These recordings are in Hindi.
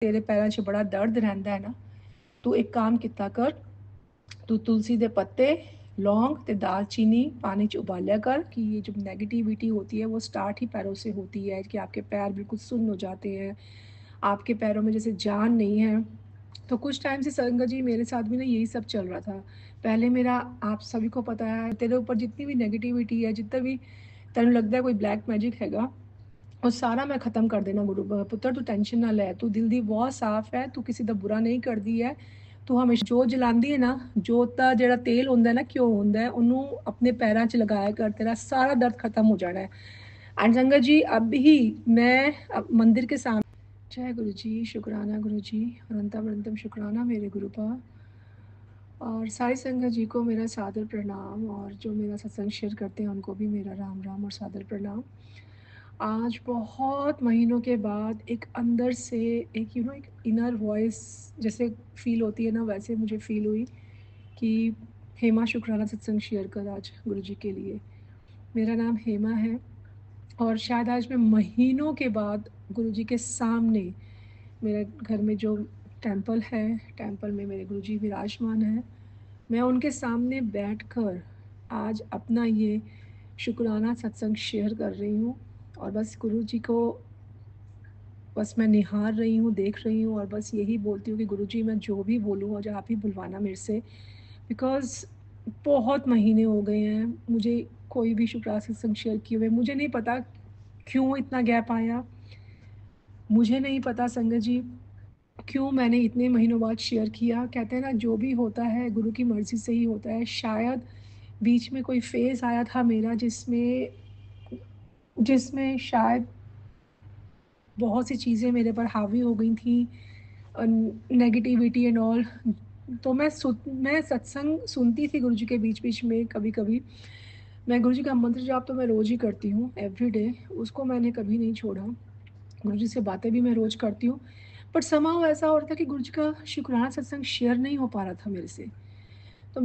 तेरे पैरां 'ਚ बड़ा दर्द रहिंदा है ना, तू एक काम किया कर, तू तुलसी दे पत्ते, लौंग ते दालचीनी पानी च उबालिया कर कि ये जो नेगेटिविटी होती है वो स्टार्ट ही पैरों से होती है कि आपके पैर बिल्कुल सुन्न हो जाते हैं, आपके पैरों में जैसे जान नहीं है। तो कुछ टाइम से संगत जी मेरे साथ भी ना यही सब चल रहा था। पहले मेरा, आप सभी को पता है, तेरे ऊपर जितनी भी नेगेटिविटी है, जितना भी तेन लगता है कोई ब्लैक मैजिक हैगा, ਉਹ ਸਾਰਾ मैं ख़त्म कर देना गुरु पुत्र, तू टेंशन ना लै, तू दिल दी बहुत साफ़ है, तू किसी दा बुरा नहीं करदी है, तू हमेशा जोत जलांदी है ना, जोत दा जेड़ा तेल होंदा है ना, घ्यो होंदा है, ओनू अपने पैरां च लगाया कर, तेरा सारा दर्द ख़त्म हो जाना है। एंड संगत जी अब ही मैं मंदिर के सामने, जय गुरु जी, शुक्राना गुरु जी, अनंतम अनंतम शुक्राना मेरे गुरु पा, और सारी संगत जी को मेरा सादर प्रणाम, और जो मेरा सत्संग शेयर करते हैं उनको भी मेरा राम राम और सादर प्रणाम। आज बहुत महीनों के बाद एक अंदर से एक एक इनर वॉइस जैसे फ़ील होती है ना, वैसे मुझे फ़ील हुई कि हेमा शुक्राना सत्संग शेयर कर आज गुरु जी के लिए। मेरा नाम हेमा है और शायद आज मैं महीनों के बाद गुरु जी के सामने, मेरे घर में जो टेंपल है, टेंपल में मेरे गुरु जी विराजमान हैं, मैं उनके सामने बैठकर आज अपना ये शुक्राना सत्संग शेयर कर रही हूँ। और बस गुरु जी को बस मैं निहार रही हूँ, देख रही हूँ, और बस यही बोलती हूँ कि गुरु जी मैं जो भी बोलूँ आज आप ही बुलवाना मेरे से, बिकॉज़ बहुत महीने हो गए हैं मुझे कोई भी शुक्राना सत्संग शेयर किए हुए। मुझे नहीं पता क्यों इतना गैप आया, मुझे नहीं पता संगत जी क्यों मैंने इतने महीनों बाद शेयर किया। कहते हैं ना जो भी होता है गुरु की मर्ज़ी से ही होता है। शायद बीच में कोई फ़ेज़ आया था मेरा जिसमें जिसमें शायद बहुत सी चीज़ें मेरे पर हावी हो गई थी, नेगेटिविटी एंड ऑल। तो मैं सत्संग सुनती थी गुरु जी के बीच-बीच में कभी-कभी। मैं गुरु जी का मंत्र जाप तो मैं रोज़ ही करती हूँ, एवरीडे, उसको मैंने कभी नहीं छोड़ा। गुरु जी से बातें भी मैं रोज़ करती हूँ। बट समहाउ ऐसा हो रहा था कि गुरु जी का शुक्राना सत्संग शेयर नहीं हो पा रहा था मेरे से। तो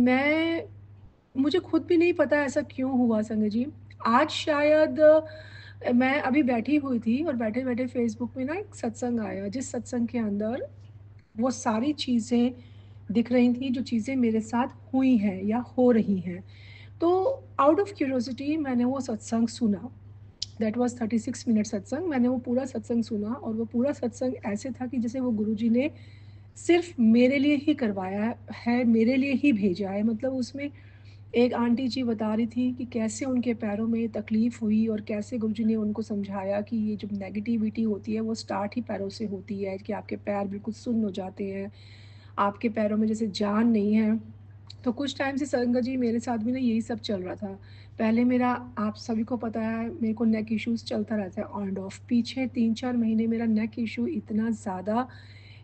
मुझे खुद भी नहीं पता ऐसा क्यों हुआ संगत जी। आज शायद मैं अभी बैठी हुई थी और बैठे-बैठे फ़ेसबुक में ना एक सत्संग आया, जिस सत्संग के अंदर वो सारी चीज़ें दिख रही थी जो चीज़ें मेरे साथ हुई हैं या हो रही हैं। तो आउट ऑफ क्यूरियोसिटी मैंने वो सत्संग सुना। दैट वाज़ 36 मिनट सत्संग। मैंने वो पूरा सत्संग सुना और वो पूरा सत्संग ऐसे था कि जैसे वो गुरुजी ने सिर्फ़ मेरे लिए ही करवाया है, मेरे लिए ही भेजा है। मतलब उसमें एक आंटी जी बता रही थी कि कैसे उनके पैरों में तकलीफ़ हुई और कैसे गुरुजी ने उनको समझाया कि ये जो नेगेटिविटी होती है वो स्टार्ट ही पैरों से होती है कि आपके पैर बिल्कुल सुन्न हो जाते हैं, आपके पैरों में जैसे जान नहीं है। तो कुछ टाइम से संगत जी मेरे साथ भी ना यही सब चल रहा था। पहले मेरा, आप सभी को पता है, मेरे को नेक इश्यूज़ चलता रहता है ऑन एंड ऑफ। पीछे 3-4 महीने मेरा नेक इश्यू इतना ज़्यादा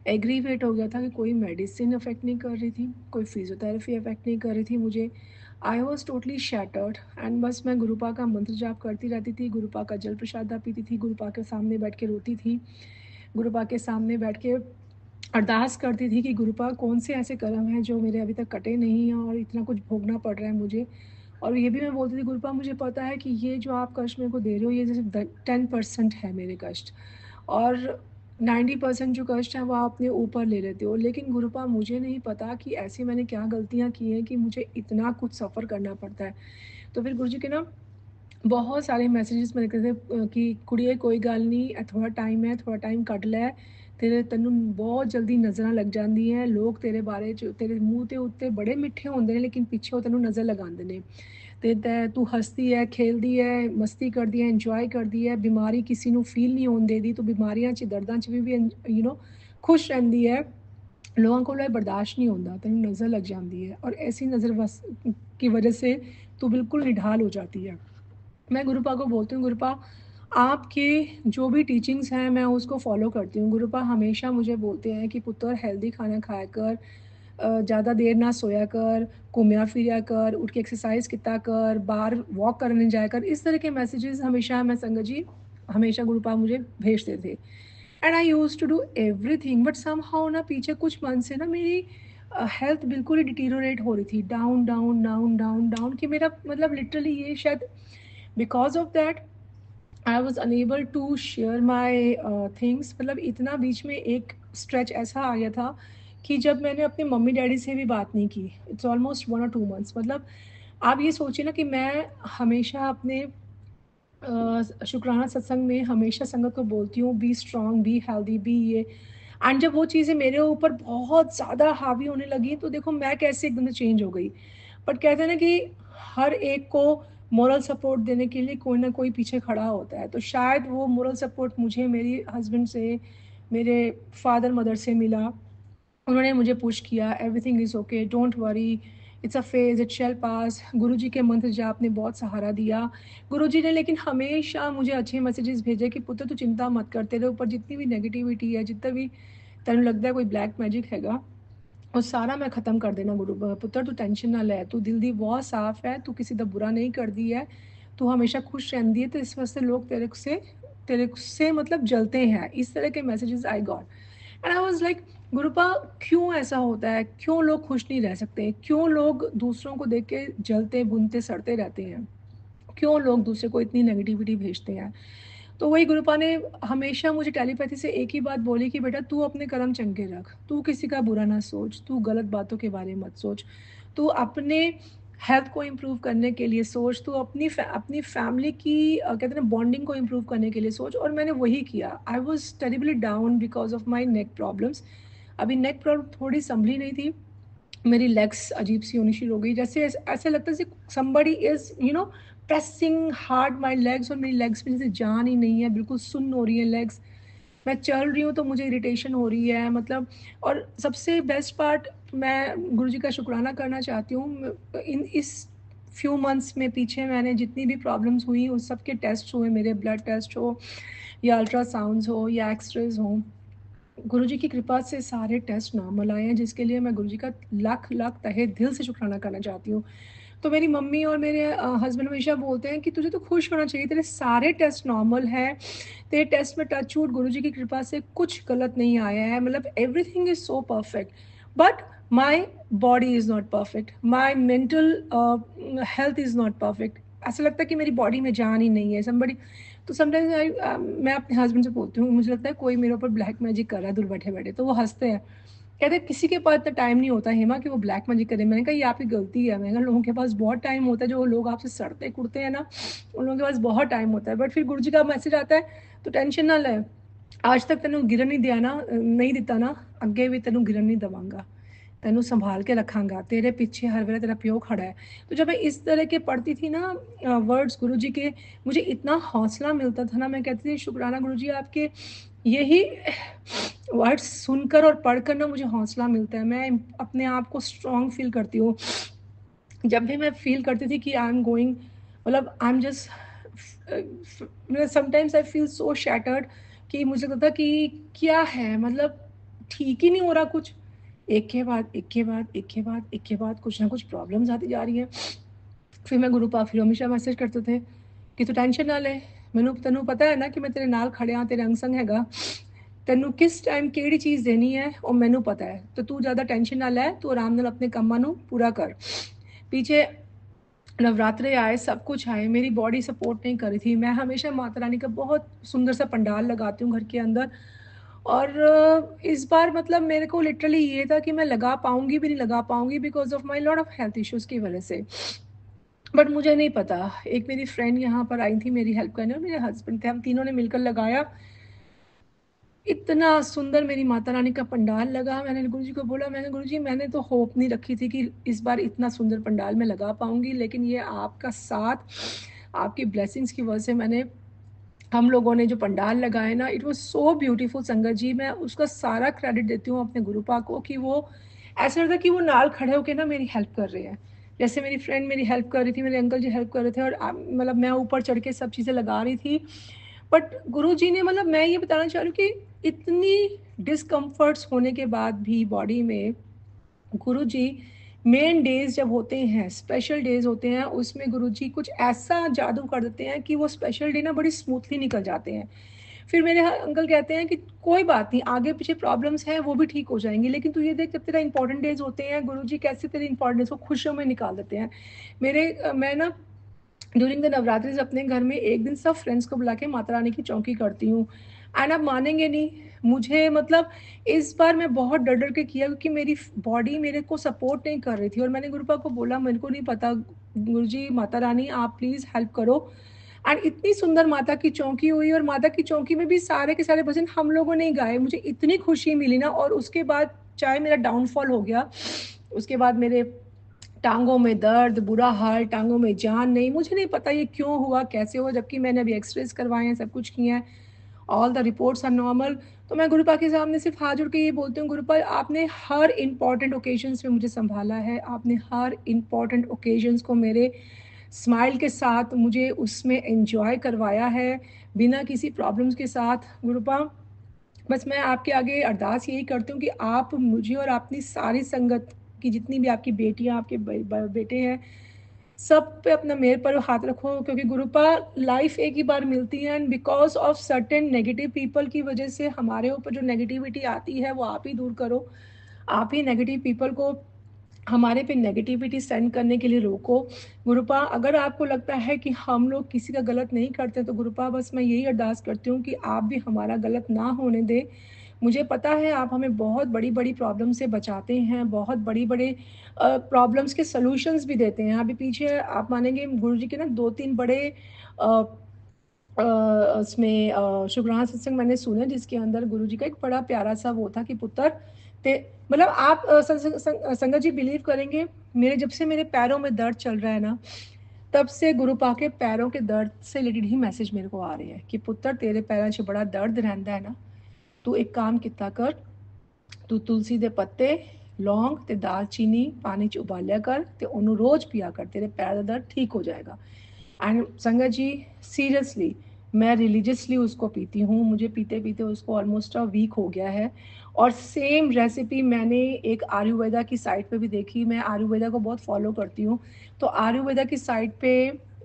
एग्रीवेट हो गया था कि कोई मेडिसिन अफ़ेक्ट नहीं कर रही थी, कोई फ़िज़ियोथेरेपी अफ़ेक्ट नहीं कर रही थी मुझे। I was totally shattered and बस मैं गुरुपा का मंत्र जाप करती रहती थी, गुरुपा का जल प्रसादा पीती थी, गुरुपा के सामने बैठ के रोती थी, गुरुपा के सामने बैठ के अरदास करती थी कि गुरुपा कौन से ऐसे कर्म हैं जो मेरे अभी तक कटे नहीं हैं और इतना कुछ भोगना पड़ रहा है मुझे। और ये भी मैं बोलती थी, गुरुपा मुझे पता है कि ये जो आप कष्ट मेरे को दे रहे हो ये जैसे 10% है मेरे कष्ट, और 90% जो कष्ट है वो आप अपने ऊपर ले लेते हो। लेकिन गुरुपा मुझे नहीं पता कि ऐसी मैंने क्या गलतियाँ की हैं कि मुझे इतना कुछ सफ़र करना पड़ता है। तो फिर गुरुजी के ना बहुत सारे मैसेजेस मिलते थे कि कुड़िए कोई गल नहीं, थोड़ा टाइम है, थोड़ा टाइम कट लै, तेनू बहुत जल्दी नज़रां लग जांदियां, लोग तेरे बारे च तेरे मूँह ते उत्ते बड़े मिठे होंदे ने लेकिन पिच्छे ओह तेनू नज़र लगांदे ने। ते तू हसदी है, खेलदी है, मस्ती करदी है, इंजॉय करदी है, बीमारी किसी नू फ़ील नहीं होन देदी, तू बीमारियां च दर्दां च भी खुश रहिंदी है। लोगों को बर्दाश्त नहीं होता, तेन नज़र लग जाती है और ऐसी नज़र बस की वजह से तू बिल्कुल निढाल हो जाती है। मैं गुरुपा को बोलती हूँ, गुरुपा आपके जो भी टीचिंग्स हैं मैं उसको फॉलो करती हूँ। गुरुपा हमेशा मुझे बोलते हैं कि पुत्र हेल्दी खाना खाया कर, ज़्यादा देर ना सोया कर, घूमया फिरया कर, उठ के एक्सरसाइज किया कर, बाहर वॉक करने जाया कर। इस तरह के मैसेजेस हमेशा मैं संगत जी हमेशा गुरुपा मुझे भेजते थे and I use to do everything, but somehow ना पीछे कुछ मंथ से ना मेरी हेल्थ बिल्कुल ही डिटीरियोरेट हो रही थी, down down down down down, कि मेरा मतलब लिटरली ये शायद because of that I was unable to share my things. मतलब इतना बीच में एक स्ट्रेच ऐसा आ गया था कि जब मैंने अपने मम्मी डैडी से भी बात नहीं की, इट्स ऑलमोस्ट 1 और 2 मंथ्स। मतलब आप ये सोचिए ना कि मैं हमेशा अपने शुक्राना सत्संग में हमेशा संगत को बोलती हूँ, be strong, be healthy, be ये। एंड जब वो चीज़ें मेरे ऊपर बहुत ज़्यादा हावी होने लगी, तो देखो मैं कैसे एकदम से चेंज हो गई। बट कहते हैं ना कि हर एक को मोरल सपोर्ट देने के लिए कोई ना कोई पीछे खड़ा होता है, तो शायद वो मोरल सपोर्ट मुझे मेरी हस्बैंड से, मेरे फादर मदर से मिला। उन्होंने मुझे पुश किया, everything is okay, don't worry, it's a phase, it shall pass. Guruji के मंत्र जाप ने बहुत सहारा दिया। गुरुजी ने लेकिन हमेशा मुझे अच्छे मैसेजेस भेजे कि पुत्र तू चिंता मत कर, तेरे ऊपर जितनी भी नेगेटिविटी है, जितना भी तेन लगता है कोई ब्लैक मैजिक हैगा, वो सारा मैं ख़त्म कर देना गुरु पुत्र, तू टेंशन ना ले, तू दिल दी बहुत साफ़ है, तू किसी दा बुरा नहीं कर दी है, तू हमेशा खुश रहंदी है, तो इस वास्ते लोग तेरे से मतलब जलते हैं। इस तरह के messages I got and I was like, Gurupa क्यों ऐसा होता है, क्यों लोग खुश नहीं रह सकते, क्यों लोग दूसरों को देख के जलते बुनते सड़ते रहते हैं, क्यों लोग दूसरे को इतनी नेगेटिविटी भेजते हैं। तो वही गुरुपा ने हमेशा मुझे टेलीपैथी से एक ही बात बोली कि बेटा तू अपने कर्म चंगे रख, तू किसी का बुरा ना सोच, तू गलत बातों के बारे में मत सोच, तू अपने हेल्थ को इम्प्रूव करने के लिए सोच, तू अपनी फैमिली की कहते हैं ना बॉन्डिंग को इम्प्रूव करने के लिए सोच। और मैंने वही किया। I was terribly down because of my neck problems. अभी नेक प्रॉब्लम थोड़ी संभली नहीं थी, मेरी लेग्स अजीब सी होनी शुरू हो गई, जैसे ऐसे लगता है जैसे somebody is pressing hard my legs, और मेरी लेग्स में जैसे जान ही नहीं है, बिल्कुल सुन्न हो रही है लेग्स। मैं चल रही हूँ तो मुझे इरिटेशन हो रही है, मतलब। और सबसे बेस्ट पार्ट, मैं गुरुजी का शुक्राना करना चाहती हूँ, इन इस फ्यू मंथ्स में पीछे मैंने जितनी भी प्रॉब्लम्स हुई उस सब के टेस्ट हुए, मेरे ब्लड टेस्ट हो या अल्ट्रासाउंड्स हो या एक्सरेज हो, गुरुजी की कृपा से सारे टेस्ट नॉर्मल आए हैं, जिसके लिए मैं गुरुजी का लाख लाख तहे दिल से शुक्राना करना चाहती हूँ। तो मेरी मम्मी और मेरे हस्बैंड हमेशा बोलते हैं कि तुझे तो खुश होना चाहिए, तेरे सारे टेस्ट नॉर्मल हैं, तेरे टेस्ट में टच वुड गुरुजी की कृपा से कुछ गलत नहीं आया है, मतलब everything is so perfect. But my body is not perfect, my mental health is not perfect. ऐसा लगता है कि मेरी बॉडी में जान ही नहीं है, समबडी। तो समटाइम्स मैं अपने हस्बैंड से बोलती हूँ, मुझे लगता है कोई मेरे ऊपर ब्लैक मैजिक कर रहा है दूर बैठे बैठे, तो वो हंसते हैं, कहते हैं किसी के पास इतना टाइम नहीं होता हेमा कि वो ब्लैक मैजिक करे। मैंने कहा ये आपकी गलती है। मैंने कहा लोगों के पास बहुत टाइम होता है, जो लोग आपसे सड़ते कुड़ते हैं ना, उन लोगों के पास बहुत टाइम होता है। बट फिर गुरु जी का मैसेज आता है, तो टेंशन ना ले, आज तक तेनों गिरन नहीं दिया ना, नहीं दिता ना, अगे भी तेनों गिरन नहीं दवांगा, तेनों संभाल के रखांगा, तेरे पीछे हर वेले तेरा प्यो खड़ा है। तो जब मैं इस तरह के पढ़ती थी ना वर्ड्स गुरु जी के, मुझे इतना हौसला मिलता था ना, मैं कहती थी शुक्राना गुरु जी आपके, यही वर्ड्स सुनकर और पढ़कर ना मुझे हौसला मिलता है, मैं अपने आप को स्ट्रॉन्ग फील करती हूँ। जब भी मैं फील करती थी कि आई एम गोइंग, मतलब I am just, sometimes I feel so shattered, कि मुझे लगता था कि क्या है, मतलब ठीक ही नहीं हो रहा कुछ, एक के बाद एक के बाद एक के बाद एक के बाद कुछ ना कुछ प्रॉब्लम्स आती जा रही हैं। फिर मैं गुरु पा फिर हमेशा मैसेज करते थे कि तू टेंशन ना ले, मैनू तेनू पता है ना कि मैं तेरे नाल खड़े हाँ, तेरे अंग संग हैगा, तेनू किस टाइम केड़ी चीज़ देनी है और मैनू पता है, तो तू ज़्यादा टेंशन ना लै, तू आराम नाल अपने कामां नू पूरा कर। पीछे नवरात्रे आए, सब कुछ आए, मेरी बॉडी सपोर्ट नहीं कर रही थी। मैं हमेशा माता रानी का बहुत सुंदर सा पंडाल लगाती हूँ घर के अंदर, और इस बार मतलब मेरे को लिटरली ये था कि मैं लगा पाऊंगी भी नहीं लगा पाऊंगी, because of my lot of health issues की वजह से। बट मुझे नहीं पता, एक मेरी फ्रेंड यहाँ पर आई थी मेरी हेल्प करने, और मेरे हस्बैंड थे, हम तीनों ने मिलकर लगाया, इतना सुंदर मेरी माता रानी का पंडाल लगा। मैंने गुरुजी को बोला, मैंने गुरुजी मैंने तो होप नहीं रखी थी कि इस बार इतना सुंदर पंडाल मैं लगा पाऊंगी, लेकिन ये आपका साथ, आपकी ब्लेसिंग्स की वजह से मैंने, हम लोगों ने जो पंडाल लगाए ना, इट वाज सो ब्यूटीफुल। संगत जी, मैं उसका सारा क्रेडिट देती हूँ अपने गुरुपा को, कि वो ऐसा लगता कि वो नाल खड़े होकर ना मेरी हेल्प कर रहे हैं। जैसे मेरी फ्रेंड मेरी हेल्प कर रही थी, मेरे अंकल जी हेल्प कर रहे थे, और मतलब मैं ऊपर चढ़ के सब चीज़ें लगा रही थी। बट गुरु जी ने, मतलब मैं ये बताना चाह रही हूँ कि इतनी डिस्कम्फर्ट्स होने के बाद भी बॉडी में, गुरु जी मेन डेज जब होते हैं, स्पेशल डेज होते हैं, उसमें गुरु जी कुछ ऐसा जादू कर देते हैं कि वो स्पेशल डे ना बड़ी स्मूथली निकल जाते हैं। फिर मेरे अंकल कहते हैं कि कोई बात नहीं, आगे पीछे प्रॉब्लम्स हैं वो भी ठीक हो जाएंगी, लेकिन तू ये देख जब तेरा इंपॉर्टेंट डेज होते हैं, गुरु जी कैसे तेरे इंपॉर्टेंट डेज को खुशियों में निकाल देते हैं। मैं ना ड्यूरिंग द नवरात्रि अपने घर में एक दिन सब फ्रेंड्स को बुला के माता रानी की चौकी करती हूँ। एंड आप मानेंगे नहीं, मुझे मतलब इस बार मैं बहुत डर डर के किया क्योंकि मेरी बॉडी मेरे को सपोर्ट नहीं कर रही थी। और मैंने गुरुपा को बोला मेरे को नहीं पता, गुरुजी माता रानी आप प्लीज़ हेल्प करो। एंड इतनी सुंदर माता की चौकी हुई और माता की चौकी में भी सारे के सारे भजन हम लोगों ने गाए। मुझे इतनी खुशी मिली ना। और उसके बाद चाहे मेरा डाउनफॉल हो गया, उसके बाद मेरे टांगों में दर्द, बुरा हाल, टांगों में जान नहीं, मुझे नहीं पता ये क्यों हुआ, कैसे हुआ, जबकि मैंने अभी एक्सरेज करवाए हैं, सब कुछ किया है, all the reports are normal. तो मैं गुरुपा के सामने सिर्फ हाथ जोड़ के ये बोलती हूँ, गुरुपा आपने हर इंपॉर्टेंट ओकेजन्स में मुझे संभाला है, आपने हर इंपॉर्टेंट ओकेजन्स को मेरे स्माइल के साथ मुझे उसमें एंजॉय करवाया है, बिना किसी प्रॉब्लम्स के साथ। गुरुपा बस मैं आपके आगे अरदास यही करती हूँ कि आप मुझे और अपनी सारी संगत की जितनी भी आपकी बेटियाँ, आपके बेटे हैं, सब पे अपना मेहर पर हाथ रखो, क्योंकि गुरुपा लाइफ एक ही बार मिलती है। And because of certain negative people की वजह से हमारे ऊपर जो नेगेटिविटी आती है वो आप ही दूर करो। आप ही नेगेटिव पीपल को हमारे पे नेगेटिविटी सेंड करने के लिए रोको। गुरुपा अगर आपको लगता है कि हम लोग किसी का गलत नहीं करते तो गुरुपा बस मैं यही अरदास करती हूँ कि आप भी हमारा गलत ना होने दें। मुझे पता है आप हमें बहुत बड़ी बड़ी प्रॉब्लम से बचाते हैं, बहुत बड़ी बड़े प्रॉब्लम्स के सॉल्यूशंस भी देते हैं। अभी पीछे आप मानेंगे गुरुजी के ना 2-3 बड़े उसमें शुभ्रान सत्संग मैंने सुने, जिसके अंदर गुरुजी का एक बड़ा प्यारा सा वो था कि पुत्र ते मतलब आप संगत जी बिलीव करेंगे, मेरे जब से मेरे पैरों में दर्द चल रहा है ना, तब से गुरुपा के पैरों के दर्द से रिलेटेड ही मैसेज मेरे को आ रहे हैं कि पुत्र तेरे पैरों 'ਚ बड़ा दर्द रहता है ना, तू एक काम किया कर, तू तुलसी दे पत्ते, लौंग ते दालचीनी पानी 'ਚ उबालिया कर ते ਉਹਨੂੰ रोज पिया कर, तेरे पैर का दर्द ठीक हो जाएगा। एंड संगत जी सीरियसली मैं रिलीजियसली उसको पीती हूँ, मुझे पीते पीते उसको ऑलमोस्ट अ वीक हो गया है। और सेम रेसिपी मैंने एक आयुर्वेदा की साइट पे भी देखी, मैं आयुर्वेदा को बहुत फॉलो करती हूँ। तो आयुर्वेदा की साइट पे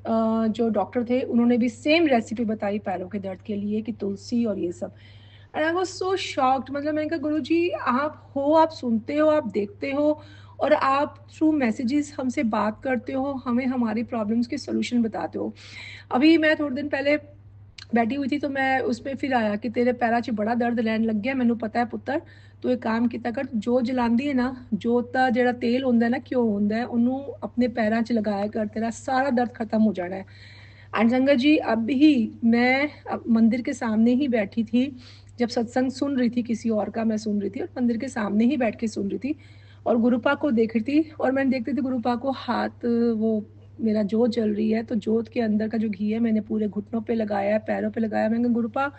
जो डॉक्टर थे उन्होंने भी सेम रेसिपी बताई पैरों के दर्द के लिए कि तुलसी और ये सब। And I was so shocked, मतलब मैंने कहा गुरुजी आप हो, आप सुनते हो, आप देखते हो और आप थ्रू मैसेजेस हमसे बात करते हो, हमें हमारी प्रॉब्लम्स के सॉल्यूशन बताते हो। अभी मैं थोड़े दिन पहले बैठी हुई थी तो मैं उसमें फिर आया कि तेरे पैरों 'ਚ बड़ा दर्द रहने लग गया, मैनू पता है पुੱਤਰ तू एक काम किया कर, जो जलांदी है ना, जोत ਦਾ ਜਿਹੜਾ तेल ਹੁੰਦਾ ना, घ्यो ਹੁੰਦਾ है, ਉਹਨੂੰ अपने पैरों 'ਚ लगाया कर, तेरा सारा दर्द खत्म हो जाना है। एंड संगत जी अभी मैं मंदिर के सामने ही बैठी थी, जब सत्संग सुन रही थी, किसी और का मैं सुन रही थी और मंदिर के सामने ही बैठ के सुन रही थी और गुरुपा को देख रही थी। और मैंने देखती थी गुरुपा को हाथ वो मेरा जोत जल रही है, तो जोत के अंदर का जो घी है मैंने पूरे घुटनों पे लगाया, पैरों पे लगाया। मैंने कहा गुरुपा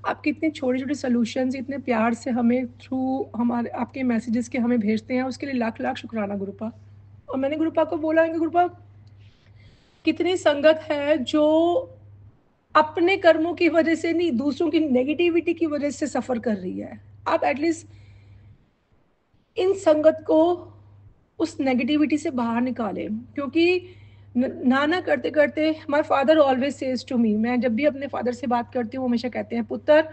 आपके इतने छोटे छोटे सोल्यूशंस इतने प्यार से हमें थ्रू हमारे आपके मैसेजेस के हमें भेजते हैं, उसके लिए लाख लाख शुक्राना गुरुपा। और मैंने गुरुपा को बोला कि गुरुपा कितनी संगत है जो अपने कर्मों की वजह से नहीं, दूसरों की नेगेटिविटी की वजह से सफ़र कर रही है। आप एटलीस्ट इन संगत को उस नेगेटिविटी से बाहर निकालें, क्योंकि ना ना करते करते my father always says to me, मैं जब भी अपने फादर से बात करती हूँ हमेशा कहते हैं पुत्र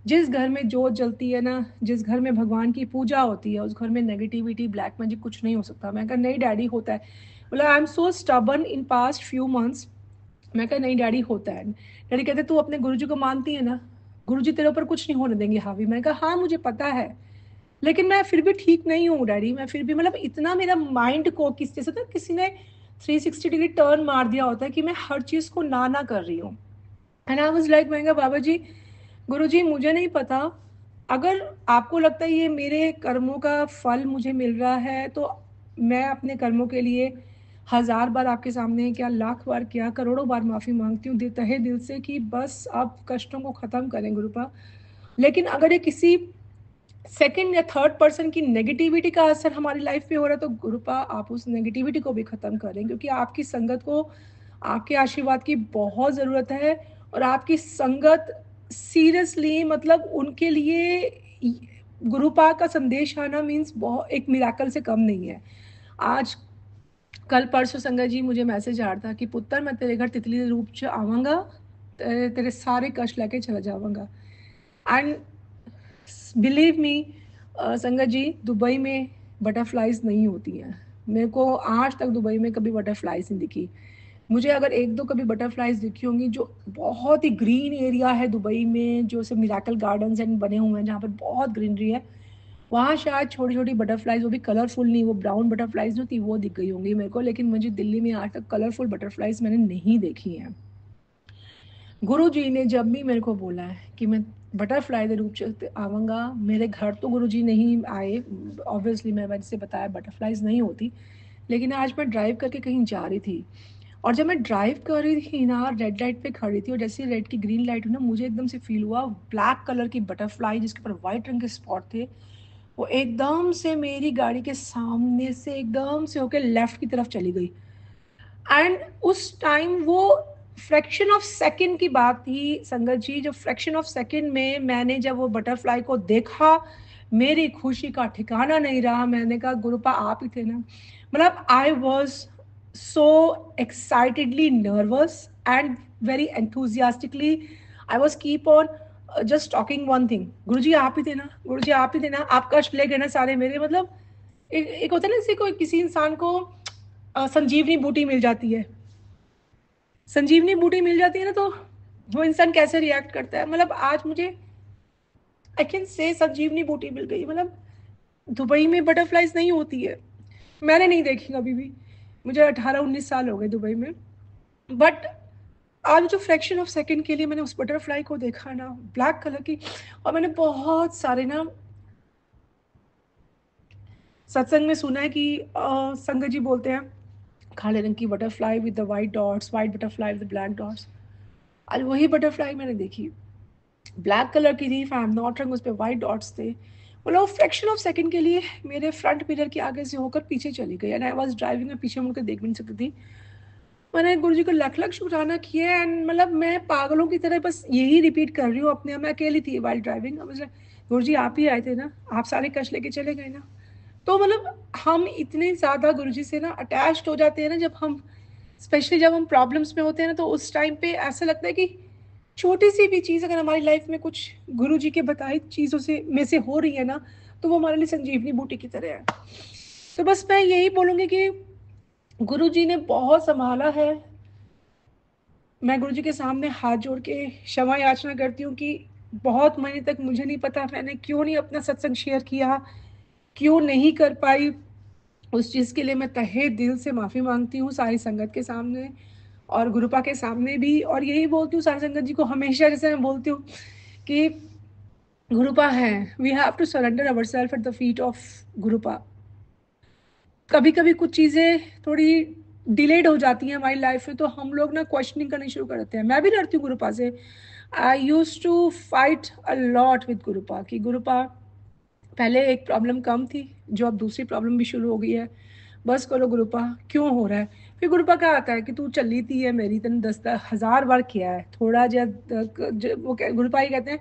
जिस घर में जोत जलती है ना, जिस घर में भगवान की पूजा होती है, उस घर में नेगेटिविटी ब्लैक मैजिक कुछ नहीं हो सकता। मैं कहा नहीं डैडी होता है। बोला I am so stubborn in past few months. मैं कहा नहीं डैडी होता है। डैडी कहते तू अपने गुरुजी को मानती है ना, गुरुजी तेरे ऊपर कुछ नहीं होने देंगे हावी। मैंने कहा हाँ मुझे पता है, लेकिन मैं फिर भी ठीक नहीं हूँ डैडी, मैं फिर भी मतलब इतना मेरा माइंड को किस जैसे ना किसी ने 360 डिग्री टर्न मार दिया होता है कि मैं हर चीज़ को ना ना कर रही हूँ। एंड आई वाज लाइक मैं कहा बाबा जी गुरु जी मुझे नहीं पता, अगर आपको लगता है ये मेरे कर्मों का फल मुझे मिल रहा है तो मैं अपने कर्मों के लिए 1000 बार आपके सामने क्या, लाख बार क्या, करोड़ों बार माफ़ी मांगती हूँ तहे दिल से कि बस आप कष्टों को ख़त्म करें गुरुपा। लेकिन अगर ये किसी सेकंड या थर्ड पर्सन की नेगेटिविटी का असर हमारी लाइफ पे हो रहा है तो गुरुपा आप उस नेगेटिविटी को भी ख़त्म करें, क्योंकि आपकी संगत को आपके आशीर्वाद की बहुत ज़रूरत है। और आपकी संगत सीरियसली मतलब उनके लिए गुरुपा का संदेश आना मीन्स बहुत एक मिराकल से कम नहीं है। आज कल परसों संगत जी मुझे मैसेज आ रहा था कि पुत्र मैं तेरे घर तितली रूप च आवांगा, तेरे सारे कष्ट लेके चला जावांगा। एंड बिलीव मी संगत जी दुबई में बटरफ्लाइज नहीं होती हैं, मेरे को आज तक दुबई में कभी बटरफ्लाइज नहीं दिखी। मुझे अगर एक दो कभी बटरफ्लाइज दिखी होंगी, जो बहुत ही ग्रीन एरिया है दुबई में, जो सब मिराकल गार्डन्स एंड बने हुए हैं जहाँ पर बहुत ग्रीनरी है, वहाँ शायद छोटी छोटी बटरफ्लाइज, वो भी कलरफुल नहीं, वो ब्राउन बटरफ्लाइज जो थी वो दिख गई होंगी मेरे को, लेकिन मुझे दिल्ली में आज तक कलरफुल बटरफ्लाइज मैंने नहीं देखी हैं। गुरु जी ने जब भी मेरे को बोला है कि मैं बटरफ्लाई के रूप से आऊँगा, मेरे घर तो गुरु जी नहीं आए, ऑब्वियसली मैं वैसे बताया बटरफ्लाइज नहीं होती, लेकिन आज मैं ड्राइव करके कहीं जा रही थी, और जब मैं ड्राइव कर रही थी ना, रेड लाइट पे खड़ी थी, और जैसे रेड की ग्रीन लाइट हुई ना, मुझे एकदम से फील हुआ ब्लैक कलर की बटरफ्लाई जिसके ऊपर वाइट रंग के स्पॉट थे, वो एकदम से मेरी गाड़ी के सामने से एकदम से होकर लेफ्ट की तरफ चली गई। एंड उस टाइम वो फ्रैक्शन ऑफ सेकंड की बात थी संगत जी, जो फ्रैक्शन ऑफ सेकंड में मैंने जब वो बटरफ्लाई को देखा, मेरी खुशी का ठिकाना नहीं रहा। मैंने कहा गुरुपा आप ही थे ना, मतलब I was so excitedly nervous and very enthusiastically I was keep on just talking one thing, गुरु जी आप ही थे ना, गुरु जी आप ही थे ना, आप कष्ट ले गए ना सारे मेरे, मतलब एक होता है ना जैसे कोई किसी इंसान को संजीवनी बूटी मिल जाती है, संजीवनी बूटी मिल जाती है ना, तो वो इंसान कैसे रिएक्ट करता है, मतलब आज मुझे आई कैन से संजीवनी बूटी मिल गई। मतलब दुबई में बटरफ्लाइज नहीं होती है, मैंने नहीं देखी कभी भी, मुझे 18-19 साल हो गए दुबई में, बट आज जो फ्रैक्शन ऑफ सेकंड के लिए मैंने उस बटरफ्लाई को देखा ना, ब्लैक कलर की, और मैंने बहुत सारे ना सत्संग में सुना है कि संगत जी बोलते हैं काले रंग की butterfly with the white dots, white butterfly with the black dots, आज वही बटरफ्लाई मैंने देखी, ब्लैक कलर की थी, इफ आई एम नॉट रंग, उस पर वाइट डॉट्स थे, मतलब फ्रैक्शन ऑफ सेकंड के लिए मेरे फ्रंट मिरर के आगे से होकर पीछे चली गई, एंड आई वाज ड्राइविंग, मैं पीछे मुड़कर देख भी नहीं सकती थी। मैंने गुरु जी को लख लख शुक्राना किया, एंड मतलब मैं पागलों की तरह बस यही रिपीट कर रही हूँ अपने, मैं अकेली थी वाइल ड्राइविंग, गुरु जी आप ही आए थे ना, आप सारे कष्ट लेके चले गए ना। तो मतलब हम इतने ज़्यादा गुरु जी से ना अटैच्ड हो जाते हैं ना, जब हम स्पेशली जब हम प्रॉब्लम्स में होते हैं ना, तो उस टाइम पे ऐसा लगता है कि छोटी सी भी चीज़ अगर हमारी लाइफ में कुछ गुरु जी के बताई चीज़ों से में से हो रही है ना, तो वो हमारे लिए संजीवनी बूटी की तरह है। तो बस मैं यही बोलूँगी कि गुरु जी ने बहुत संभाला है। मैं गुरु जी के सामने हाथ जोड़ के क्षमा याचना करती हूँ कि बहुत महीने तक मुझे नहीं पता मैंने क्यों नहीं अपना सत्संग शेयर किया, क्यों नहीं कर पाई, उस चीज़ के लिए मैं तहे दिल से माफ़ी मांगती हूँ सारी संगत के सामने और गुरुपा के सामने भी, और यही बोलती हूँ सारी संगत जी को हमेशा, जैसे मैं बोलती हूँ कि गुरुपा है, we have to surrender our self at the feet of Gurupa. कभी कभी कुछ चीज़ें थोड़ी डिलेड हो जाती हैं हमारी लाइफ में, तो हम लोग ना क्वेश्चनिंग करनी शुरू कर देते हैं। मैं भी डरती हूँ गुरुपा से, I use to fight a lot with Gurupa कि गुरुपा पहले एक प्रॉब्लम कम थी, जो अब दूसरी प्रॉब्लम भी शुरू हो गई है, बस करो गुरुपा, क्यों हो रहा है। फिर गुरुपा क्या आता है कि तू चली थी है मेरी, तेन 10,000 बार किया है, थोड़ा वो गुरुपा ही कहते हैं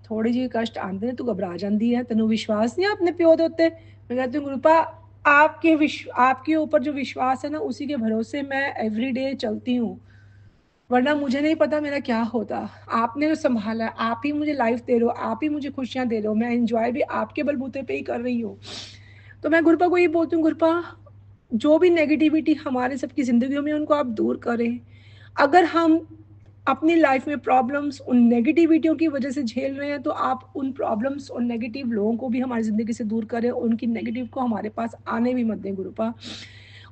थोड़ी जी कष्ट आते हैं तू घबरा जाती है, तेन विश्वास नहीं अपने प्यो के उत्ते। मैं कहती हूँ गुरुपा आपके ऊपर जो विश्वास है ना, उसी के भरोसे मैं एवरी डे चलती हूँ, वरना मुझे नहीं पता मेरा क्या होता। आपने जो संभाला, आप ही मुझे लाइफ दे रहे हो, आप ही मुझे खुशियाँ दे रहे हो, मैं एंजॉय भी आपके बलबूते पे ही कर रही हूँ। तो मैं गुरुपा को ये बोलती हूँ, गुरुपा जो भी नेगेटिविटी हमारे सबकी ज़िंदगियों में उनको आप दूर करें। अगर हम अपनी लाइफ में प्रॉब्लम्स उन नेगेटिविटियों की वजह से झेल रहे हैं, तो आप उन प्रॉब्लम्स और नेगेटिव लोगों को भी हमारी ज़िंदगी से दूर करें, उनकी नेगेटिव को हमारे पास आने भी मत दें गुरुपा।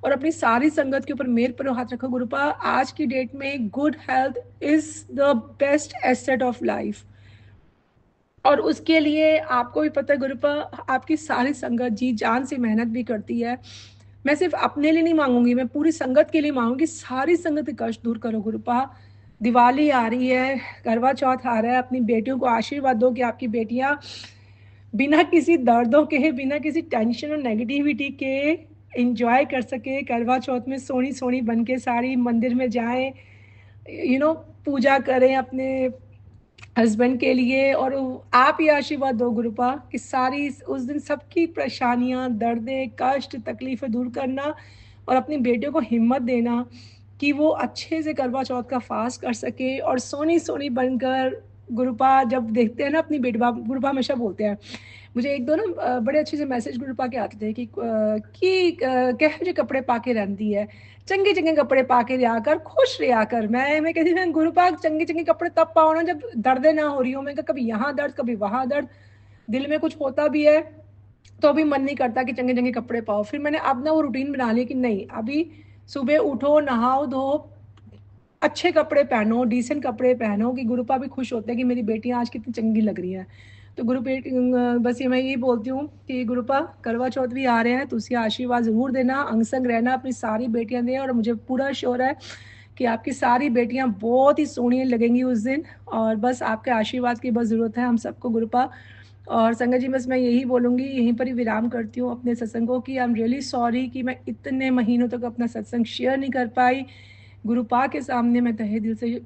और अपनी सारी संगत के ऊपर मेर पर हाथ रखो गुरुपा। आज की डेट में good health is the best asset of life, और उसके लिए आपको भी पता है गुरुपा, आपकी सारी संगत जी जान से मेहनत भी करती है। मैं सिर्फ अपने लिए नहीं मांगूंगी, मैं पूरी संगत के लिए मांगूंगी, सारी संगत के कष्ट दूर करो गुरुपा। दिवाली आ रही है, करवा चौथ आ रहा है, अपनी बेटियों को आशीर्वाद दो कि आपकी बेटियां बिना किसी दर्दों के, बिना किसी टेंशन और नेगेटिविटी के इंजॉय कर सके, करवा चौथ में सोनी सोनी बन के सारी मंदिर में जाएं, पूजा करें अपने हस्बैंड के लिए, और आप ही आशीर्वाद दो गुरुपा कि सारी उस दिन सबकी परेशानियां, दर्दें, कष्ट, तकलीफ़ें दूर करना, और अपनी बेटियों को हिम्मत देना कि वो अच्छे से करवा चौथ का फास्ट कर सके और सोनी सोनी बनकर गुरुपा जब देखते हैं ना अपनी बेटी बाप, गुरुपा हमेशा बोलते हैं मुझे, एक दो ना बड़े अच्छे से मैसेज गुरुपा के आते थे कि कह जो कपड़े पा के रहती है, चंगे चंगे कपड़े पा के रिया कर, खुश रिया कर। मैं कहती मैं गुरुपा चंगे चंगे कपड़े तब पाओ ना जब दर्द ना हो रही हो। मैं कभी यहाँ दर्द कभी वहाँ दर्द, दिल में कुछ होता भी है तो अभी मन नहीं करता कि चंगे चंगे कपड़े पाओ। फिर मैंने अब ना वो रूटीन बना ली कि नहीं, अभी सुबह उठो, नहाओ धो, अच्छे कपड़े पहनो, डिसेंट कपड़े पहनो, कि गुरुपा भी खुश होते हैं कि मेरी बेटियां आज कितनी चंगी लग रही हैं। तो बस ये मैं यही बोलती हूँ कि गुरुपा करवा चौथ भी आ रहे हैं, तो उसके आशीर्वाद ज़रूर देना, अंग संग रहना, अपनी सारी बेटियां दें। और मुझे पूरा श्योर है कि आपकी सारी बेटियां बहुत ही सोहनी लगेंगी उस दिन, और बस आपके आशीर्वाद की बस ज़रूरत है हम सबको गुरुपा। और संगत जी, बस मैं यही बोलूँगी, यहीं पर ही विराम करती हूँ अपने सत्संगों की। आई एम रियली सॉरी कि मैं इतने महीनों तक अपना सत्संग शेयर नहीं कर पाई। गुरुपा के सामने मैं तहे दिल से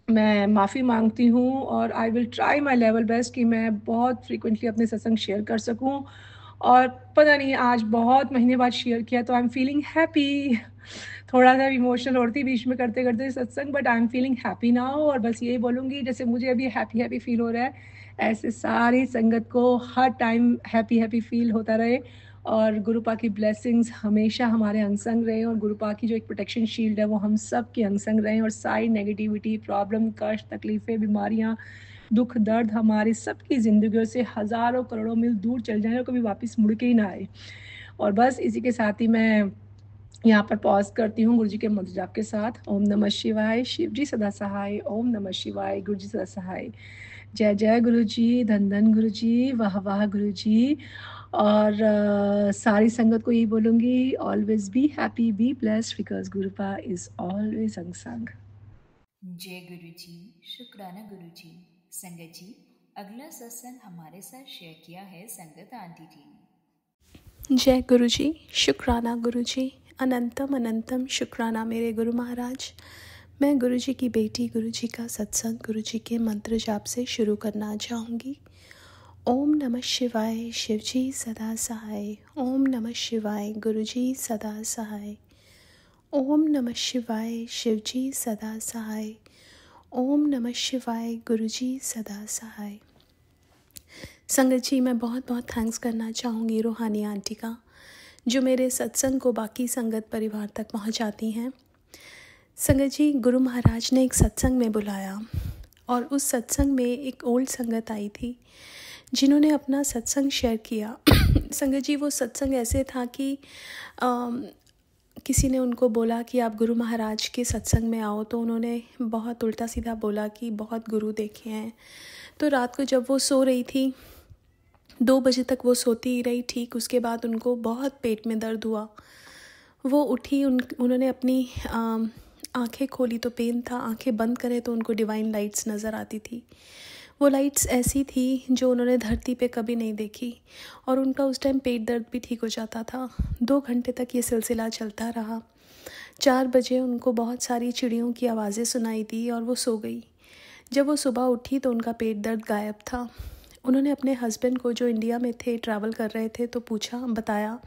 मैं माफ़ी मांगती हूँ, और I will try my level best कि मैं बहुत फ्रीक्वेंटली अपने सत्संग शेयर कर सकूँ। और पता नहीं आज बहुत महीने बाद शेयर किया तो आई एम फीलिंग हैप्पी। थोड़ा सा इमोशनल होती थी बीच में करते करते सत्संग, but I am feeling happy now. और बस यही बोलूँगी, जैसे मुझे अभी हैप्पी हैप्पी फील हो रहा है, ऐसे सारी संगत को हर टाइम हैप्पी हैप्पी फील होता रहे। और गुरुपा की ब्लेसिंग्स हमेशा हमारे अंग संग रहे, और गुरुपा की जो एक प्रोटेक्शन शील्ड है वो हम सब के अंग संग रहे, और सारी नेगेटिविटी, प्रॉब्लम, कष्ट, तकलीफ़ें, बीमारियाँ, दुख दर्द हमारी सबकी ज़िंदगियों से हज़ारों करोड़ों मील दूर चल जाए और कभी वापस मुड़ के ही ना आए। और बस इसी के साथ ही मैं यहाँ पर पॉज करती हूँ गुरु जी के मंत्र जाप के साथ। ओम नमः शिवाय, शिव जी सदा सहाय। ओम नमः शिवाय, गुरु जी सदा सहाय। जय जय गुरु जी, धन धन गुरु जी, वाह वाह गुरु जी। और सारी संगत को यही बोलूँगी, always be happy, be blessed, because गुरुपा is always अंग संग। जय गुरु जी, शुक्राना गुरु जी। संगत जी, अगला सत्संग हमारे साथ शेयर किया है संगत आंटी जी ने। जय गुरु जी, शुक्राना गुरु जी, अनंतम अनंतम शुक्राना मेरे गुरु महाराज। मैं गुरु जी की बेटी गुरु जी का सत्संग गुरु जी के मंत्र जाप से शुरू करना चाहूँगी। ओम नमः शिवाय, शिव जी सदा सहाय। ओम नमः शिवाय, गुरु जी सदा सहाय। ओम नमः शिवाय, शिव जी सदा सहाय। ओम नमः शिवाय, गुरु जी सदा सहाय। संगत जी, मैं बहुत बहुत थैंक्स करना चाहूँगी रूहानी आंटी का, जो मेरे सत्संग को बाकी संगत परिवार तक पहुँचाती हैं। संगत जी, गुरु महाराज ने एक सत्संग में बुलाया, और उस सत्संग में एक ओल्ड संगत आई थी जिन्होंने अपना सत्संग शेयर किया। संगत जी, वो सत्संग ऐसे था कि किसी ने उनको बोला कि आप गुरु महाराज के सत्संग में आओ, तो उन्होंने बहुत उल्टा सीधा बोला कि बहुत गुरु देखे हैं। तो रात को जब वो सो रही थी, 2 बजे तक वो सोती ही रही। ठीक उसके बाद उनको बहुत पेट में दर्द हुआ। वो उठी, उन्होंने अपनी आँखें खोली तो पेन था, आँखें बंद करें तो उनको डिवाइन लाइट्स नज़र आती थी। वो लाइट्स ऐसी थी जो उन्होंने धरती पे कभी नहीं देखी, और उनका उस टाइम पेट दर्द भी ठीक हो जाता था। 2 घंटे तक ये सिलसिला चलता रहा। 4 बजे उनको बहुत सारी चिड़ियों की आवाज़ें सुनाई दी और वो सो गई। जब वो सुबह उठी तो उनका पेट दर्द गायब था। उन्होंने अपने हस्बैंड को, जो इंडिया में थे, ट्रैवल कर रहे थे, तो बताया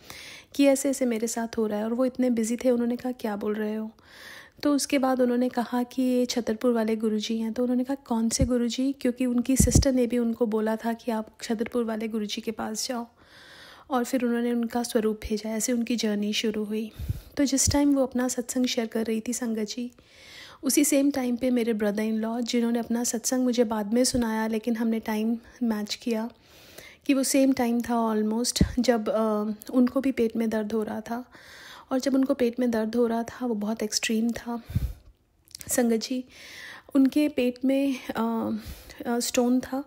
कि ऐसे ऐसे मेरे साथ हो रहा है। और वो इतने बिज़ी थे, उन्होंने कहा क्या बोल रहे हो। तो उसके बाद उन्होंने कहा कि ये छतरपुर वाले गुरुजी हैं। तो उन्होंने कहा कौन से गुरुजी, क्योंकि उनकी सिस्टर ने भी उनको बोला था कि आप छतरपुर वाले गुरुजी के पास जाओ। और फिर उन्होंने उनका स्वरूप भेजा। ऐसे उनकी जर्नी शुरू हुई। तो जिस टाइम वो अपना सत्संग शेयर कर रही थी संगत जी, उसी सेम टाइम पे मेरे ब्रदर इन लॉ, जिन्होंने अपना सत्संग मुझे बाद में सुनाया, लेकिन हमने टाइम मैच किया कि वो सेम टाइम था ऑलमोस्ट, जब उनको भी पेट में दर्द हो रहा था। और जब उनको पेट में दर्द हो रहा था वो बहुत एक्सट्रीम था संगत जी। उनके पेट में स्टोन था,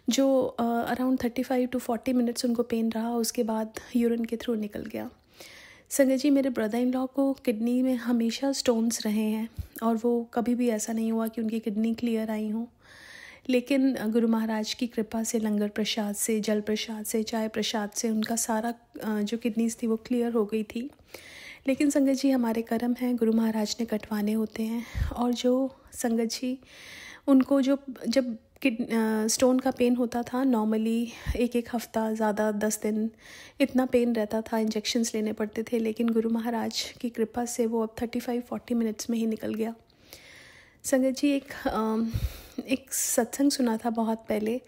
जो अराउंड 35 to 40 मिनट्स उनको पेन रहा। उसके बाद यूरिन के थ्रू निकल गया। संगत जी, मेरे ब्रदर इन लॉ को किडनी में हमेशा स्टोन्स रहे हैं, और वो कभी भी ऐसा नहीं हुआ कि उनकी किडनी क्लियर आई हो। लेकिन गुरु महाराज की कृपा से, लंगर प्रसाद से, जल प्रसाद से, चाय प्रसाद से उनका सारा जो किडनीज थी वो क्लियर हो गई थी। लेकिन संगत जी, हमारे कर्म हैं, गुरु महाराज ने कटवाने होते हैं। और जो संगत जी, उनको जब स्टोन का पेन होता था, नॉर्मली 1 हफ़्ता, ज़्यादा 10 दिन इतना पेन रहता था, इंजेक्शन्स लेने पड़ते थे। लेकिन गुरु महाराज की कृपा से वो अब 35-40 मिनट्स में ही निकल गया। संगत जी, एक एक सत्संग सुना था बहुत पहले।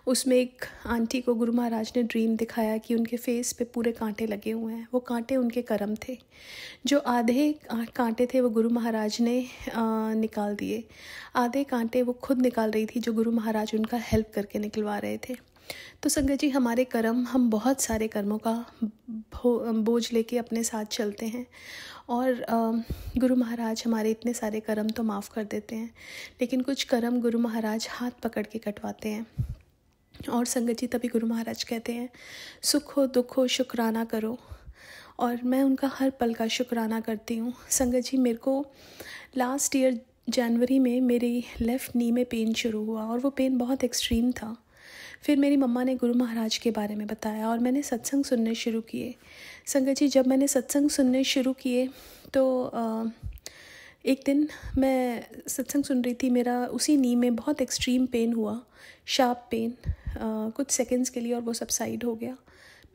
उसमें एक आंटी को गुरु महाराज ने ड्रीम दिखाया कि उनके फेस पे पूरे कांटे लगे हुए हैं। वो कांटे उनके कर्म थे। जो आधे कांटे थे वो गुरु महाराज ने निकाल दिए। आधे कांटे वो खुद निकाल रही थी, जो गुरु महाराज उनका हेल्प करके निकलवा रहे थे। तो संगत जी, हमारे कर्म, हम बहुत सारे कर्मों का बोझ लेके अपने साथ चलते हैं और गुरु महाराज हमारे इतने सारे कर्म तो माफ़ कर देते हैं, लेकिन कुछ कर्म गुरु महाराज हाथ पकड़ के कटवाते हैं। और संगत जी, तभी गुरु महाराज कहते हैं सुख हो दुख हो शुक्राना करो। और मैं उनका हर पल का शुक्राना करती हूँ। संगत जी, मेरे को लास्ट ईयर जनवरी में मेरी लेफ़्ट नी में पेन शुरू हुआ और वो पेन बहुत एक्सट्रीम था। फिर मेरी मम्मा ने गुरु महाराज के बारे में बताया और मैंने सत्संग सुनने शुरू किए। संगत जी, जब मैंने सत्संग सुनने शुरू किए तो एक दिन मैं सत्संग सुन रही थी, मेरा उसी नी में बहुत एक्सट्रीम पेन हुआ, शार्प पेन, कुछ सेकंड्स के लिए, और वो सबसाइड हो गया।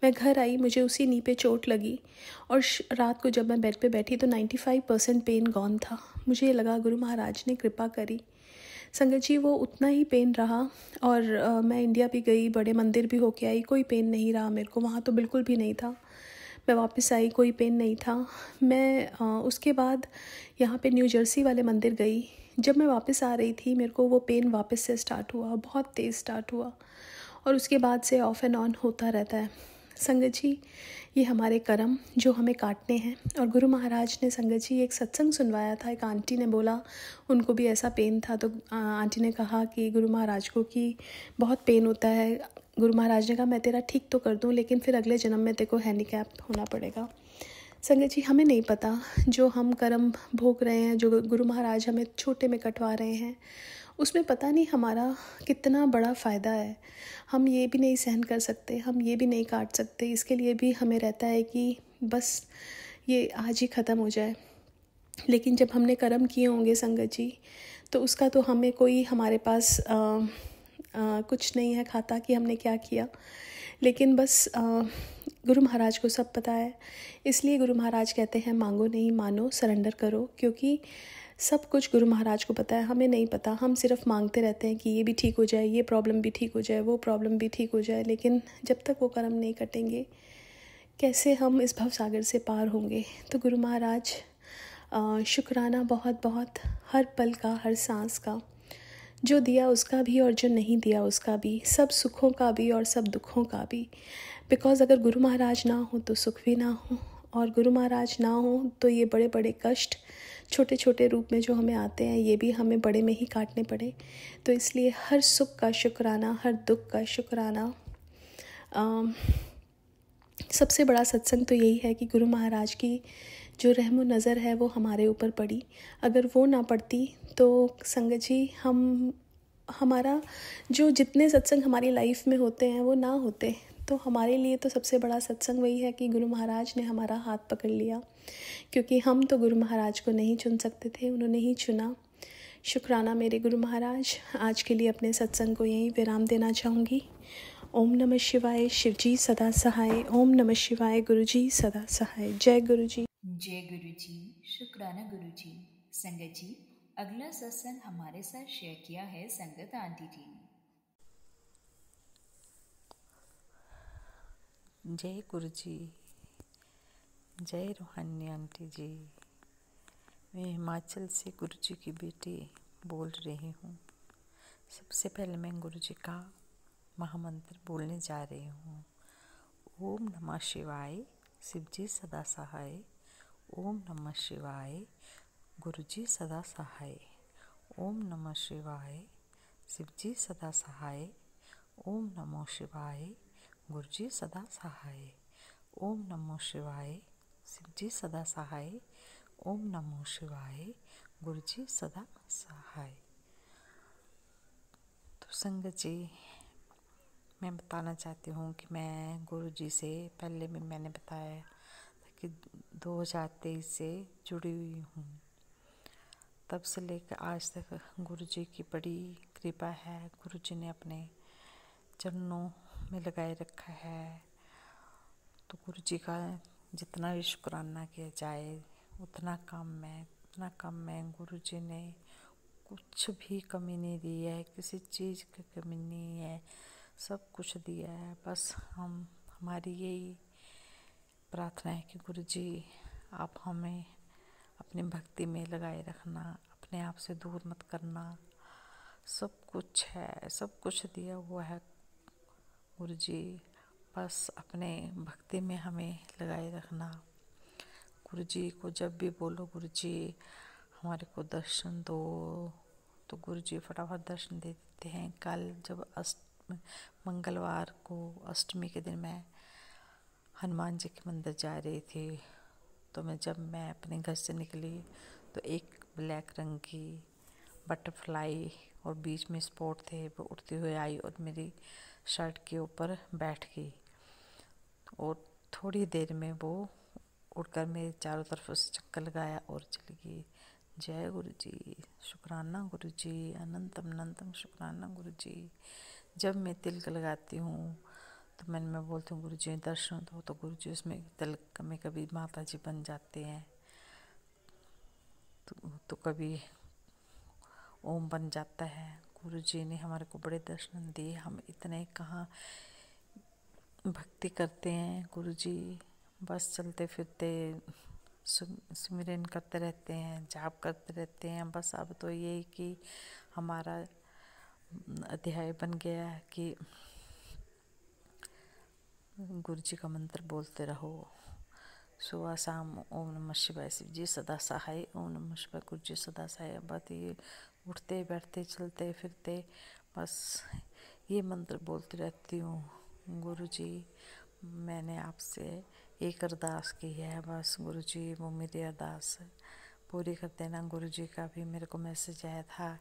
मैं घर आई, मुझे उसी नी पे चोट लगी और रात को जब मैं बेड पे बैठी तो 95% पेन गॉन था। मुझे लगा गुरु महाराज ने कृपा करी। संगत जी, वो उतना ही पेन रहा और मैं इंडिया भी गई, बड़े मंदिर भी होके आई, कोई पेन नहीं रहा मेरे को वहाँ, तो बिल्कुल भी नहीं था। मैं वापस आई, कोई पेन नहीं था। मैं उसके बाद यहाँ पे न्यू जर्सी वाले मंदिर गई। जब मैं वापस आ रही थी, मेरे को वो पेन वापस से स्टार्ट हुआ, बहुत तेज़ स्टार्ट हुआ और उसके बाद से ऑफ एंड ऑन होता रहता है। संगत जी, ये हमारे कर्म जो हमें काटने हैं। और गुरु महाराज ने संगत जी एक सत्संग सुनवाया था। एक आंटी ने बोला उनको भी ऐसा पेन था, तो आंटी ने कहा कि गुरु महाराज को कि बहुत पेन होता है। गुरु महाराज ने कहा मैं तेरा ठीक तो कर दूं, लेकिन फिर अगले जन्म में तेरे को हैंडीकैप होना पड़ेगा। संगत जी, हमें नहीं पता जो हम कर्म भोग रहे हैं, जो गुरु महाराज हमें छोटे में कटवा रहे हैं, उसमें पता नहीं हमारा कितना बड़ा फ़ायदा है। हम ये भी नहीं सहन कर सकते, हम ये भी नहीं काट सकते। इसके लिए भी हमें रहता है कि बस ये आज ही ख़त्म हो जाए। लेकिन जब हमने कर्म किए होंगे संगत जी, तो उसका तो हमें कोई हमारे पास कुछ नहीं है खाता कि हमने क्या किया। लेकिन बस गुरु महाराज को सब पता है। इसलिए गुरु महाराज कहते हैं मांगो नहीं मानो, सरेंडर करो, क्योंकि सब कुछ गुरु महाराज को पता है, हमें नहीं पता। हम सिर्फ मांगते रहते हैं कि ये भी ठीक हो जाए, ये प्रॉब्लम भी ठीक हो जाए, वो प्रॉब्लम भी ठीक हो जाए, लेकिन जब तक वो कर्म नहीं कटेंगे कैसे हम इस भव सागर से पार होंगे। तो गुरु महाराज, शुक्राना बहुत बहुत, हर पल का, हर सांस का, जो दिया उसका भी और जो नहीं दिया उसका भी, सब सुखों का भी और सब दुखों का भी। बिकॉज़ अगर गुरु महाराज ना हो तो सुख भी ना हो, और गुरु महाराज ना हो तो ये बड़े बड़े कष्ट छोटे छोटे रूप में जो हमें आते हैं, ये भी हमें बड़े में ही काटने पड़े। तो इसलिए हर सुख का शुक्राना, हर दुख का शुक्राना। सबसे बड़ा सत्संग तो यही है कि गुरु महाराज की जो रहमो नज़र है वो हमारे ऊपर पड़ी। अगर वो ना पड़ती तो संगत जी, हमारा जो जितने सत्संग हमारी लाइफ में होते हैं वो ना होते। तो हमारे लिए तो सबसे बड़ा सत्संग वही है कि गुरु महाराज ने हमारा हाथ पकड़ लिया, क्योंकि हम तो गुरु महाराज को नहीं चुन सकते थे, उन्होंने ही चुना। शुक्राना मेरे गुरु महाराज। आज के लिए अपने सत्संग को यहीं विराम देना चाहूँगी। ओम नमः शिवाय। शिव जी सदा सहाय। ओम नमः शिवाय। गुरु जी सदा सहाय। जय गुरु जी। जय गुरु जी। शुक्राना गुरु जी। संगत जी, अगला सत्संग हमारे साथ शेयर किया है संगत आंटी जी ने। जय गुरु जी। जय रूहानी आंटी जी। मैं हिमाचल से गुरु जी की बेटी बोल रही हूँ। सबसे पहले मैं गुरु जी का महामंत्र बोलने जा रही हूँ। ओम नमः शिवाय। शिव जी सदा सहाय। ओम नमः शिवाय। गुरु जी सदा सहाय। ओम नमः शिवाय। शिव जी सदा सहाय। ओम नमः शिवाय। गुरु जी सदा सहाय। ओम नमः शिवाय। शिव जी सदा सहाय। ओम नमः शिवाय। गुरु जी सदा सहाय। तो संगत जी, मैं बताना चाहती हूँ कि मैं गुरु जी से पहले भी मैंने बताया कि 2023 से जुड़ी हुई हूँ। तब से लेकर आज तक गुरु जी की बड़ी कृपा है। गुरु जी ने अपने चरणों में लगाए रखा है। तो गुरु जी का जितना भी शुक्राना किया जाए उतना कम है गुरु जी ने कुछ भी कमी नहीं दी है, किसी चीज़ की कमी नहीं है, सब कुछ दिया है। बस हमारी यही प्रार्थना है कि गुरु जी आप हमें अपनी भक्ति में लगाए रखना, अपने आप से दूर मत करना। सब कुछ है, सब कुछ दिया हुआ है गुरु जी, बस अपने भक्ति में हमें लगाए रखना। गुरु जी को जब भी बोलो गुरु जी हमारे को दर्शन दो, तो गुरु जी फटाफट दर्शन दे देते हैं। कल जब मंगलवार को अष्टमी के दिन मैं हनुमान जी के मंदिर जा रही थी, तो जब मैं अपने घर से निकली तो एक ब्लैक रंग की बटरफ्लाई और बीच में स्पॉट थे, वो उड़ते हुए आई और मेरी शर्ट के ऊपर बैठ गई और थोड़ी देर में वो उड़कर मेरे चारों तरफ से चक्कर लगाया और चली गई। जय गुरु जी, शुक्राना गुरु जी, अनंतम अनंतम शुक्राना गुरु जी। जब मैं तिलक लगाती हूँ तो मैं बोलती हूँ गुरु जी दर्शन दो, तो गुरु जी उसमें तिलक में कभी माता जी बन जाते हैं, तो कभी ओम बन जाता है। गुरु जी ने हमारे को बड़े दर्शन दिए। हम इतने कहाँ भक्ति करते हैं गुरु जी, बस चलते फिरते सिमरन करते रहते हैं, जाप करते रहते हैं। बस अब तो यही कि हमारा अध्याय बन गया है कि गुरु जी का मंत्र बोलते रहो सुबह शाम। ओम नमः शिवाय, शिव जी सदा सहाय, ओम नमः शिवाय, गुरु जी सदा सहाय। बात ये उठते बैठते चलते फिरते बस ये मंत्र बोलती रहती हूँ। गुरु जी मैंने आपसे एक अरदास की है, बस गुरु जी वो मेरी अरदास पूरी कर देना। गुरु जी का भी मेरे को मैसेज आया था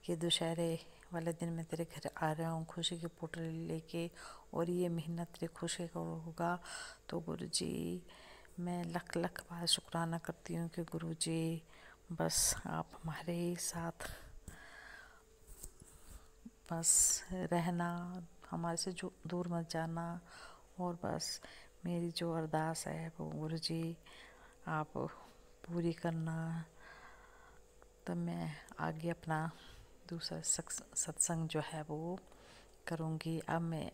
कि दुशहरे वाले दिन मैं तेरे घर आ रहा हूँ खुशी की पोटली लेके, और ये महीना तेरे खुशी का होगा। तो गुरु जी मैं लख लख बार शुक्राना करती हूँ कि गुरु जी बस आप हमारे ही साथ बस रहना, हमारे से जो दूर मत जाना। और बस मेरी जो अरदास है वो गुरु जी आप पूरी करना। तो मैं आगे अपना दूसरा सत्संग जो है वो करूँगी। अब मैं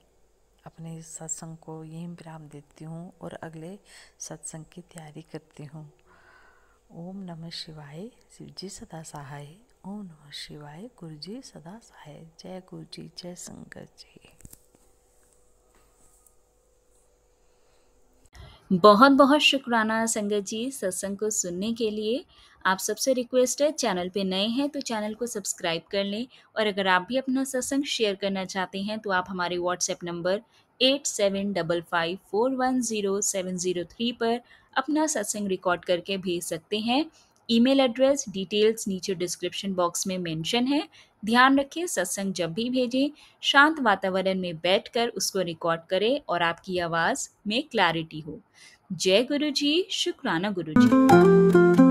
अपने सत्संग को यहीं विराम देती हूँ और अगले सत्संग की तैयारी करती हूँ। ओम नमः शिवाय, शिव जी सदा सहाय। ओम नमः शिवाय, गुरु जी सदा सहाय। जय गुरु जी, जय संगत जी। बहुत बहुत शुक्राना संगत जी सत्संग को सुनने के लिए। आप सबसे रिक्वेस्ट है, चैनल पे नए हैं तो चैनल को सब्सक्राइब कर लें, और अगर आप भी अपना सत्संग शेयर करना चाहते हैं तो आप हमारे व्हाट्सएप नंबर 8755410703 पर अपना सत्संग रिकॉर्ड करके भेज सकते हैं। ईमेल एड्रेस डिटेल्स नीचे डिस्क्रिप्शन बॉक्स में मेंशन है। ध्यान रखें, सत्संग जब भी भेजें शांत वातावरण में बैठकर उसको रिकॉर्ड करें और आपकी आवाज़ में क्लैरिटी हो। जय गुरु जी, शुक्राना गुरु जी।